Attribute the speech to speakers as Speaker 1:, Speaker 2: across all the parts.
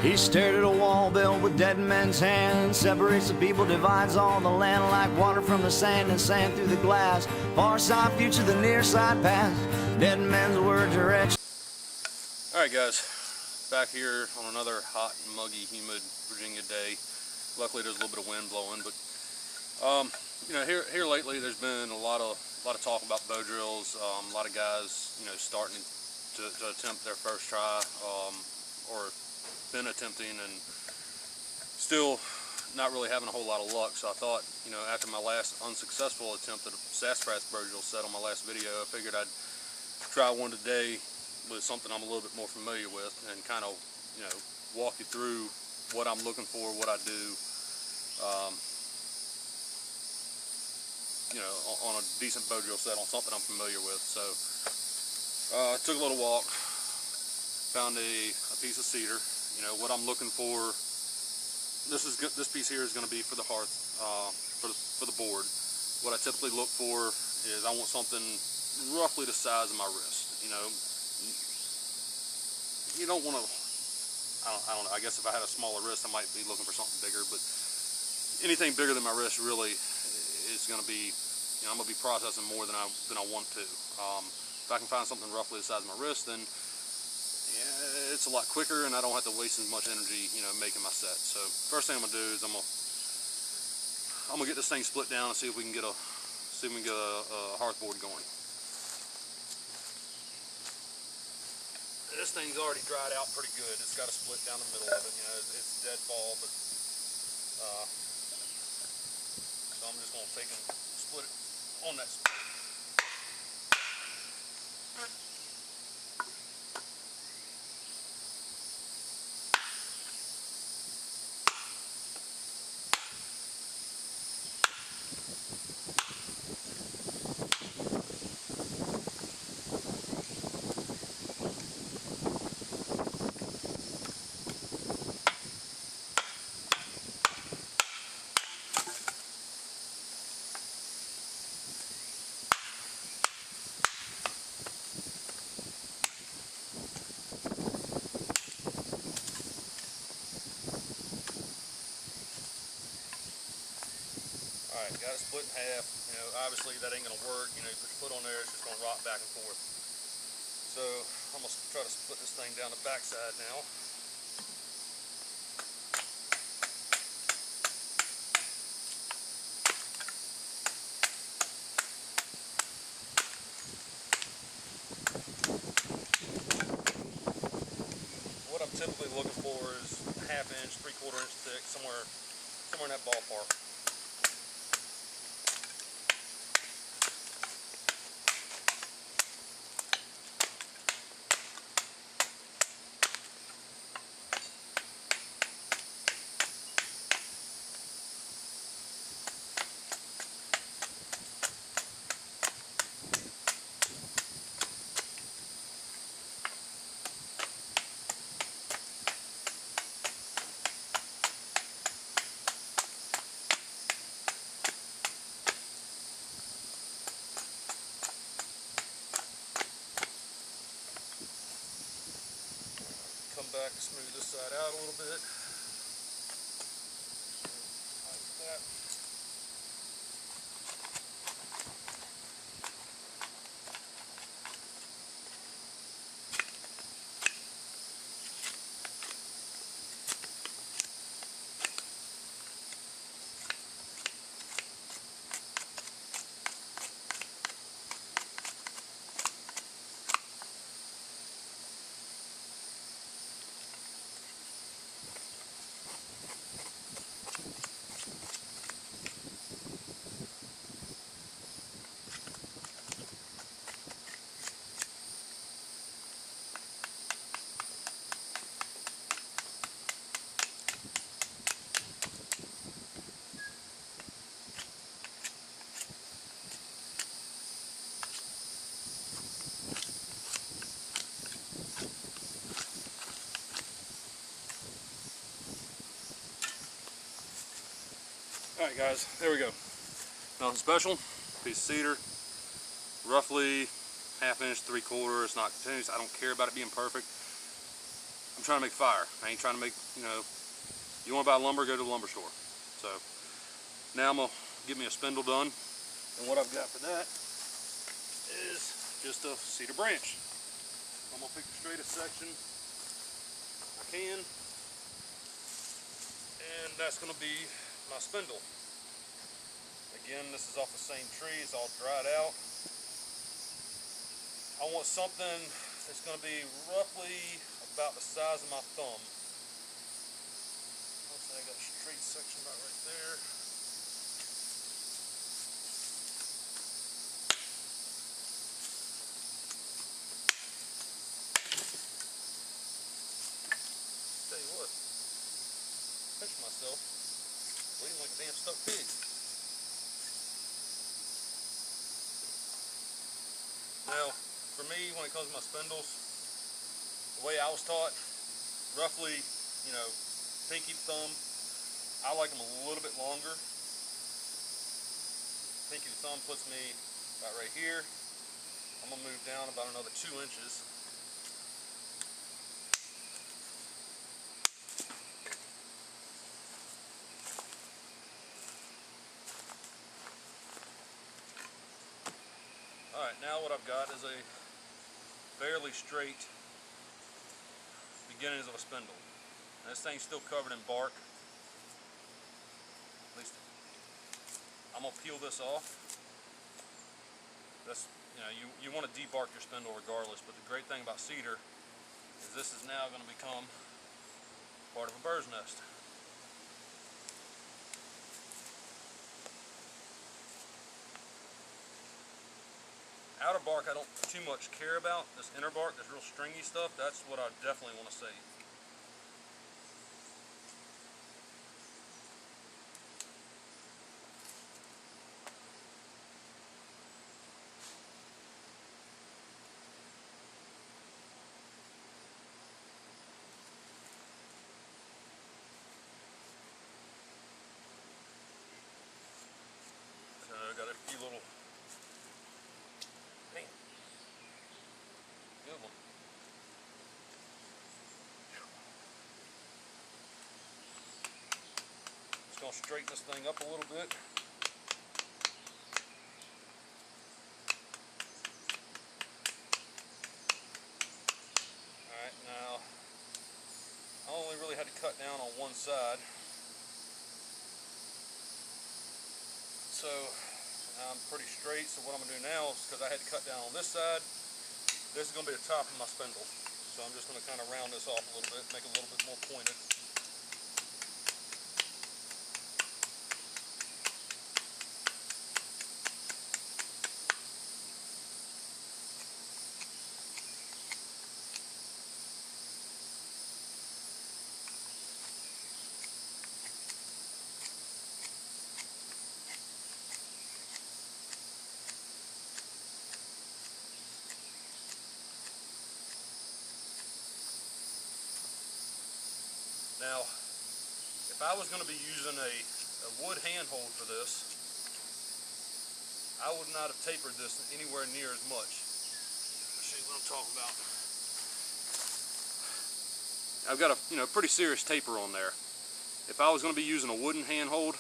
Speaker 1: He stared at a wall built with dead men's hands. Separates the people, divides all the land like water from the sand and sand through the glass. Far side future, the near side past. Dead men's words are etched.
Speaker 2: Alright guys, back here on another hot, muggy, humid Virginia day. Luckily there's a little bit of wind blowing, but you know, here lately there's been a lot of talk about bow drills. A lot of guys, you know, starting to attempt their first try, or been attempting and still not really having a whole lot of luck. So I thought, you know, after my last unsuccessful attempt at a sassafras bow drill set on my last video, I figured I'd try one today with something I'm a little bit more familiar with and kind of, you know, walk you through what I'm looking for, what I do, you know, on a decent bow drill set on something I'm familiar with. So took a little walk, found a piece of cedar. You know, what I'm looking for, this piece here is going to be for the hearth, for the board. What I typically look for is I want something roughly the size of my wrist. You know, you don't want to, I don't know, I guess if I had a smaller wrist I might be looking for something bigger, but anything bigger than my wrist really is going to be, you know, I'm going to be processing more than I want to. If I can find something roughly the size of my wrist, then yeah, it's a lot quicker and I don't have to waste as much energy, you know, making my set. So first thing I'm going to do is I'm going to get this thing split down and see if we can get a hearth board going. This thing's already dried out pretty good. It's got a split down the middle of it. You know, it's deadfall, but so I'm just going to take and split it on that split. Alright, got it split in half. You know, obviously that ain't going to work. You know, you put your foot on there, it's just going to rock back and forth. So I'm going to try to split this thing down the back side now. What I'm typically looking for is a ½ inch, 3/4 inch thick, somewhere in that ballpark. Come back, smooth this side out a little bit. Like that. Alright guys, there we go. Nothing special. Piece of cedar, roughly ½ inch, 3/4. It's not continuous. I don't care about it being perfect. I'm trying to make fire. I ain't trying to make, you know, you want to buy lumber, go to the lumber store. So now I'm gonna get me a spindle done, and what I've got for that is just a cedar branch. I'm gonna pick the straightest section I can, and that's gonna be my spindle. Again, this is off the same tree, it's all dried out. I want something that's gonna be roughly about the size of my thumb. Let's say I got a straight section about right there. Tell you what, pinch myself, bleeding like a damn stuck pig. Now, for me, when it comes to my spindles, the way I was taught, roughly, you know, pinky to thumb, I like them a little bit longer. Pinky to thumb puts me about right here. I'm gonna move down about another 2 inches. Alright, now what I've got is a fairly straight beginnings of a spindle. And this thing's still covered in bark. At least I'm gonna peel this off. That's, you know, you want to debark your spindle regardless, but the great thing about cedar is this is now going to become part of a bird's nest. Outer bark I don't too much care about. This inner bark, this real stringy stuff, that's what I definitely want to save. So I got a few little, damn, good one. Just gonna straighten this thing up a little bit. Alright, now I only really had to cut down on one side. So I'm pretty straight, so what I'm going to do now is, because I had to cut down on this side, this is going to be the top of my spindle. So I'm just going to kind of round this off a little bit, make it a little bit more pointed. Now, if I was going to be using a wood handhold for this, I would not have tapered this anywhere near as much. Let's show you what I'm talking about. I've got a pretty serious taper on there. If I was going to be using a wooden handhold,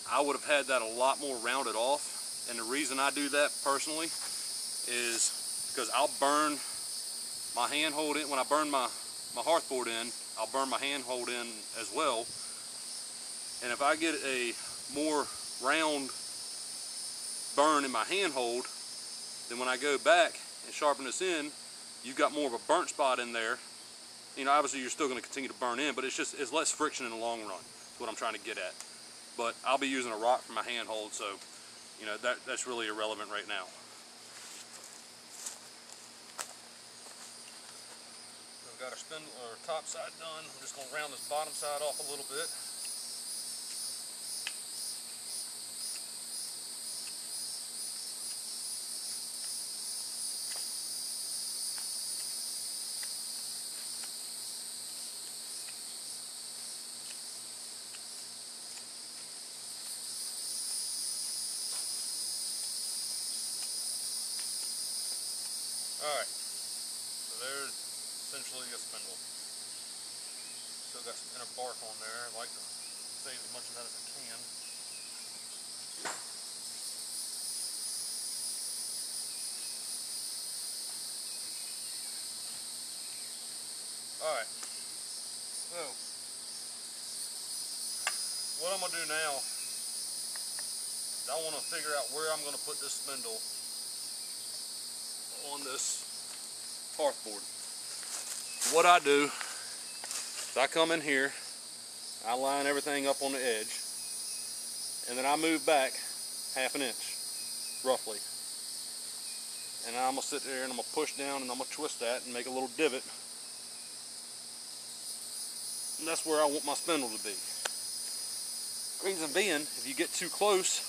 Speaker 2: I would have had that a lot more rounded off. And the reason I do that personally is because I'll burn my handhold in when I burn my hearthboard in. I'll burn my handhold in as well, and if I get a more round burn in my handhold, then when I go back and sharpen this in, you've got more of a burnt spot in there. You know, obviously you're still going to continue to burn in, but it's less friction in the long run. That's what I'm trying to get at. But I'll be using a rock for my handhold, so you know that's really irrelevant right now. Got our spindle or top side done. I'm just going to round this bottom side off a little bit. Alright, so there's essentially a spindle. Still got some inner bark on there. I like to save as much of that as I can. Alright, so what I'm going to do now is I want to figure out where I'm going to put this spindle on this hearth board. What I do is I come in here, I line everything up on the edge, and then I move back half an inch, roughly. And I'm going to sit there and I'm going to push down and I'm going to twist that and make a little divot. And that's where I want my spindle to be. Reason being, if you get too close,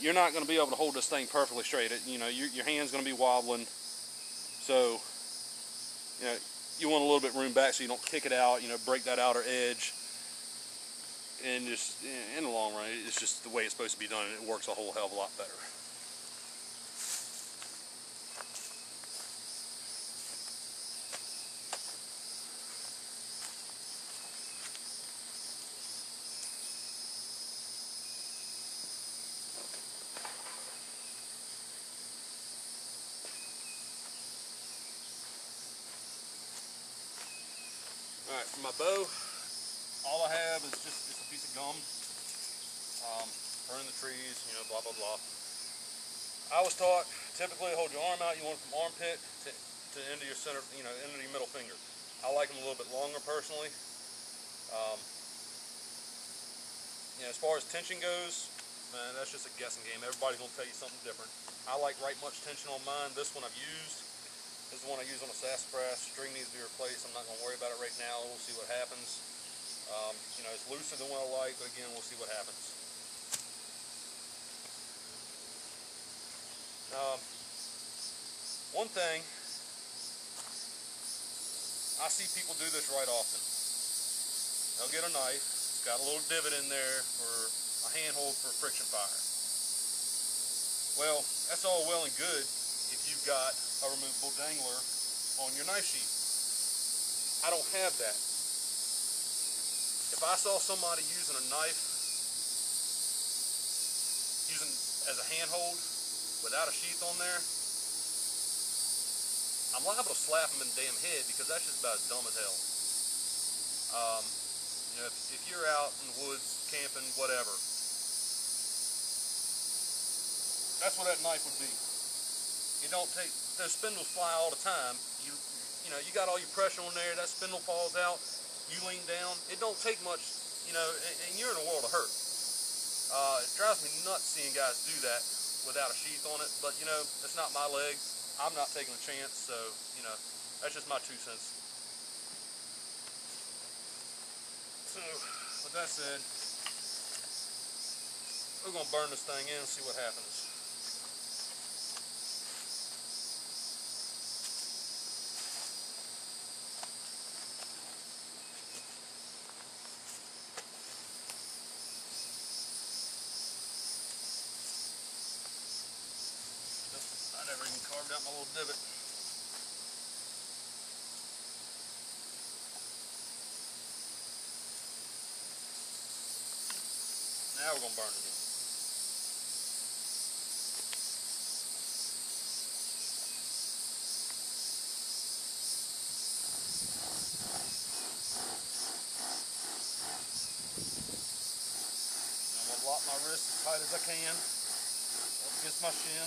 Speaker 2: you're not going to be able to hold this thing perfectly straight. You know, your hand's going to be wobbling. So, you know, you want a little bit room back so you don't kick it out, you know, break that outer edge. And just, in the long run, it's just the way it's supposed to be done, and it works a whole hell of a lot better. Alright, for my bow, all I have is just a piece of gum. Burn the trees, you know, blah, blah, blah. I was taught, typically hold your arm out, you want it from armpit to end of your center, you know, end of your middle finger. I like them a little bit longer personally. You know, as far as tension goes, man, that's just a guessing game. Everybody's gonna tell you something different. I like right much tension on mine. This one I've used. This is the one I use on a sassafras. String needs to be replaced. I'm not going to worry about it right now. We'll see what happens. You know, it's looser than what I like, but again, we'll see what happens. One thing, I see people do this right often. They'll get a knife. It's got a little divot in there for a handhold for friction fire. Well, that's all well and good if you've got a removable dangler on your knife sheath. I don't have that. If I saw somebody using a knife, using as a handhold without a sheath on there, I'm liable to slap them in the damn head because that's just about as dumb as hell. You know, if you're out in the woods, camping, whatever, that's what that knife would be. You don't take, those spindles fly all the time. You know, you got all your pressure on there, that spindle falls out, you lean down. It don't take much, you know, and you're in a world of hurt. It drives me nuts seeing guys do that without a sheath on it, but you know, it's not my leg. I'm not taking a chance, so, you know, that's just my 2 cents. So, with that said, we're gonna burn this thing in and see what happens. I never even carved out my little divot. Now we're gonna burn it in. I'm gonna lock my wrist as tight as I can up against my shin.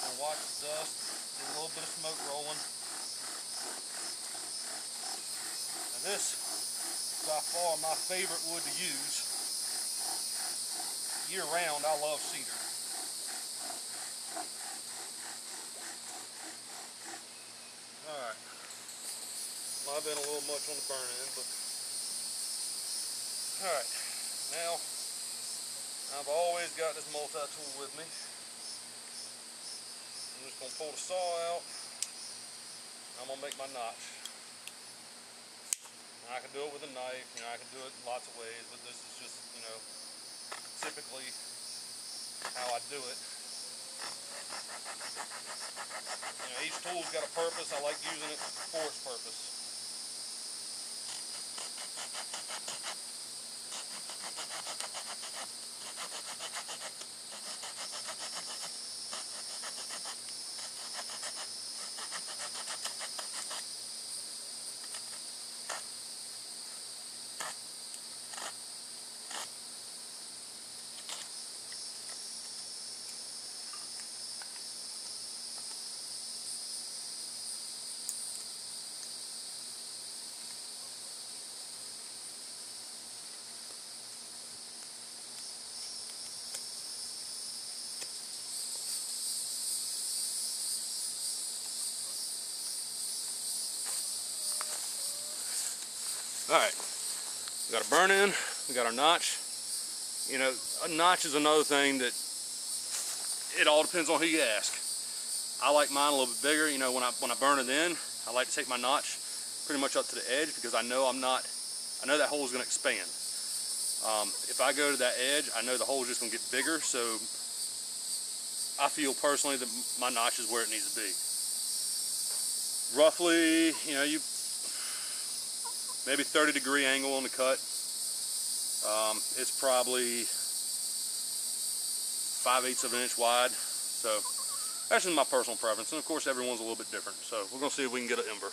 Speaker 2: And watch the dust, get a little bit of smoke rolling. Now this is by far my favorite wood to use. Year round, I love cedar. Alright, might have been a little much on the burn end, but alright, now I've always got this multi-tool with me. I'm just going to pull the saw out. I'm going to make my notch. And I can do it with a knife, you know, I can do it lots of ways, but this is just, you know, typically how I do it. You know, each tool's got a purpose. I like using it for its purpose. All right, we got a burn in, we got our notch. You know, a notch is another thing that it all depends on who you ask. I like mine a little bit bigger. You know, when I burn it in, I like to take my notch pretty much up to the edge because I know that hole is going to expand. If I go to that edge, I know the hole is just going to get bigger. So I feel personally that my notch is where it needs to be. Roughly, you know, maybe 30-degree angle on the cut. It's probably 5/8 of an inch wide. So that's just my personal preference. And of course, everyone's a little bit different. So we're gonna see if we can get an ember.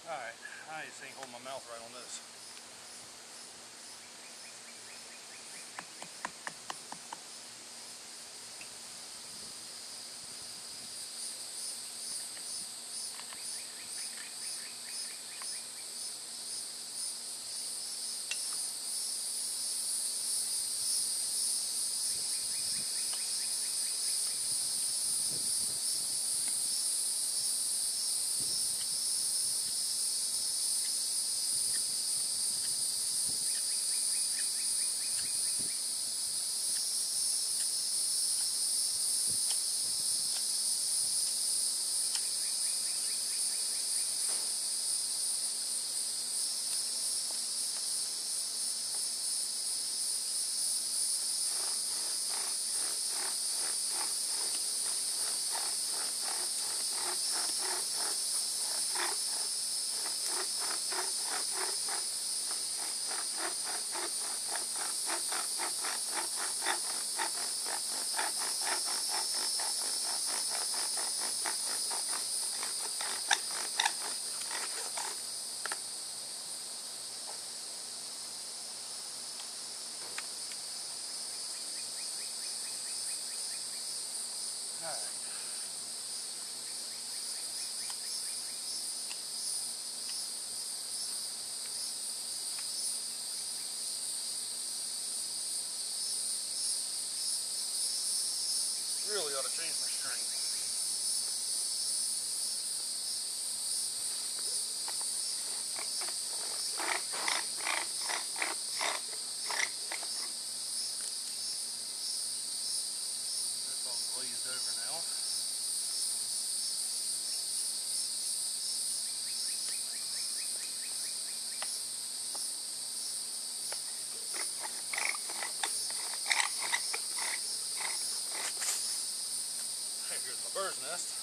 Speaker 2: Alright, I just ain't holding my mouth right on this. ought to change my string. That's all glazed over now. Here's my bird's nest.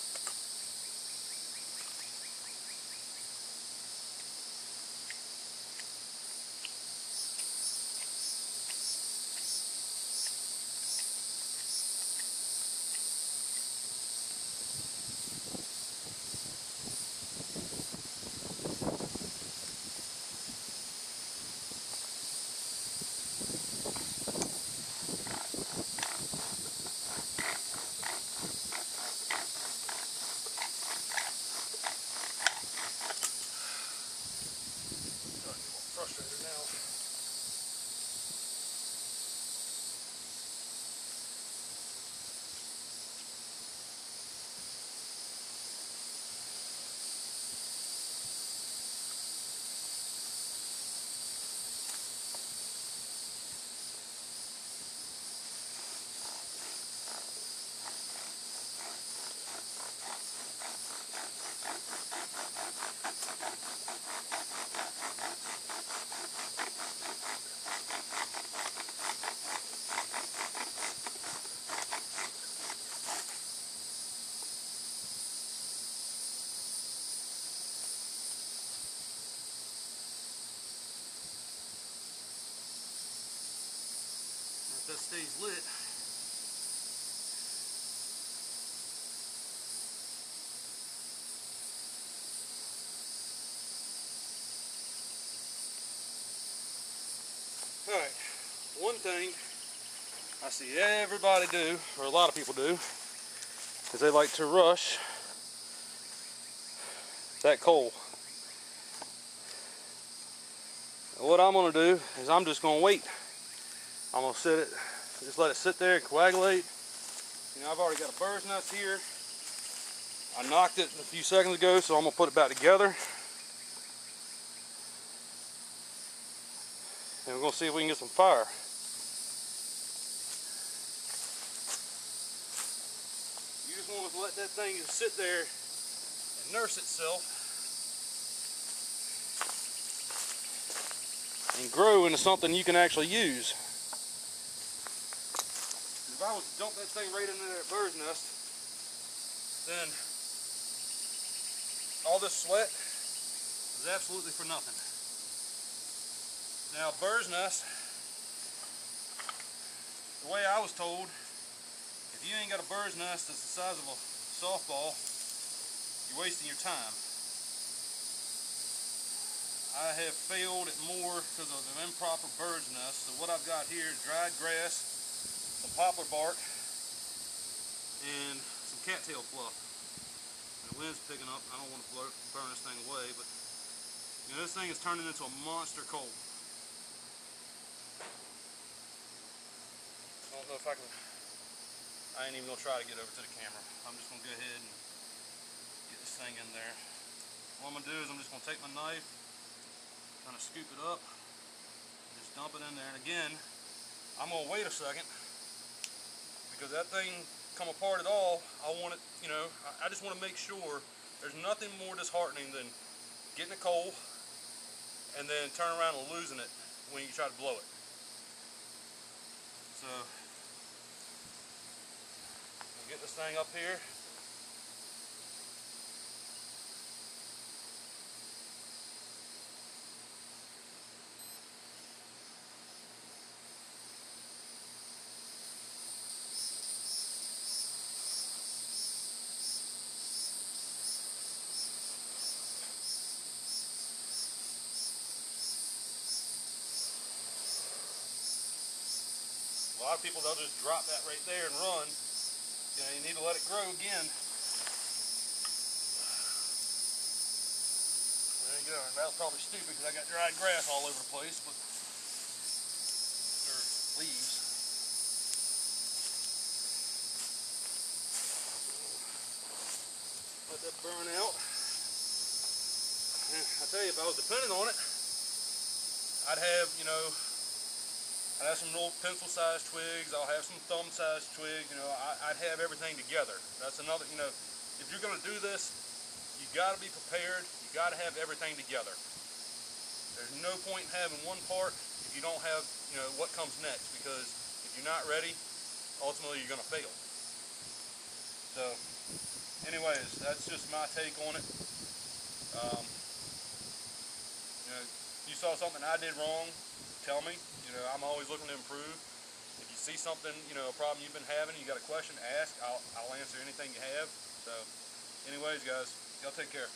Speaker 2: Frustrated now. If that stays lit, alright, one thing I see everybody do, or a lot of people do, is they like to rush that coal. And what I'm going to do is I'm just going to wait. I'm going to just let it sit there and coagulate. You know, I've already got a bird's nest here. I knocked it a few seconds ago, so I'm going to put it back together. And we're going to see if we can get some fire. You just want to let that thing just sit there and nurse itself and grow into something you can actually use. If I was to dump that thing right into that bird's nest, then all this sweat is absolutely for nothing. Now, bird's nest, the way I was told, if you ain't got a bird's nest that's the size of a softball, you're wasting your time. I have failed at more because of an improper bird's nest. So what I've got here is dried grass, some poplar bark, and some cattail fluff. And the wind's picking up. I don't want to burn this thing away, but you know, this thing is turning into a monster coal. I don't know if I can. I ain't even gonna try to get over to the camera. I'm just gonna go ahead and get this thing in there. What I'm gonna do is I'm just gonna take my knife, kind of scoop it up, and just dump it in there. And again, I'm gonna wait a second because that thing come apart at all. I want it, you know, I just want to make sure there's nothing more disheartening than getting a coal and then turn around and losing it when you try to blow it. So, we'll get this thing up here. A lot of people, they'll just drop that right there and run. You know, you need to let it grow again. There you go. That was probably stupid because I got dried grass all over the place, but or leaves. let that burn out. I tell you, if I was dependent on it, I'd have, you know, I'd have some little pencil-sized twigs. I'll have some thumb-sized twigs. You know, I'd have everything together. That's another, you know, if you're going to do this, you got to be prepared. You got to have everything together. There's no point in having one part if you don't have, you know, what comes next. Because if you're not ready, ultimately you're going to fail. So, anyways, that's just my take on it. You know, if you saw something I did wrong, tell me. You know, I'm always looking to improve. If you see something, you know, a problem you've been having, you got a question, ask. I'll answer anything you have. So, anyways, guys, y'all take care.